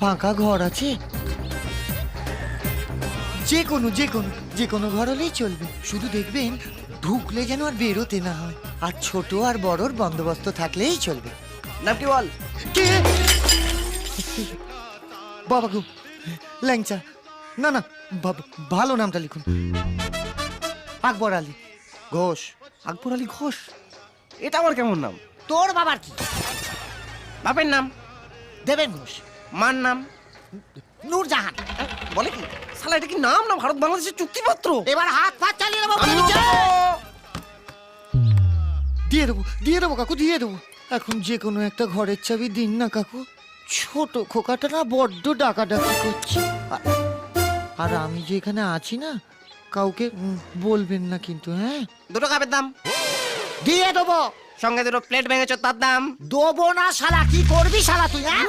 ফাঁকা ঘর আছে? যে কোনো ঘর হলেই চলবে, শুধু দেখবেন ঢুকলে যেন আর বেরোতে না হয়, আর ছোট আর বড়র বন্দোবস্ত থাকলেই চলবে। নাম কি বল? কে? বাবা গো, ল্যাংচা। না না, ভালো নামটা লিখুন। আকবর আলী ঘোষ। আকবর আলী ঘোষ? এটা আমার কেমন নাম? তোর বাবার কি? বাপের নাম দেবেন ঘোষ। মার নাম নূরজাহান। বলে কি শালা, এটা কি নাম না ভারত বাংলাদেশের চুক্তিপত্র? এবার হাত পা চালিয়ে দেবো। দিয়ে দেবো কাকু, দিয়ে দেবো। এখন যে কোনো একটা ঘরের চাবি দিন না কাকু। ছোট খোকাটা না বড্ড ডাকাডাকি করছে। আর আমি যে এখানে আছি না, কাউকে বলবেন না কিন্তু, হ্যাঁ? দুটো কাপের দাম দিয়ে দেবো। সঙ্গে দুটো প্লেট ভেঙেছো তার দাম। দেবো না শালা, কি করবি শালা তুই, হ্যাঁ?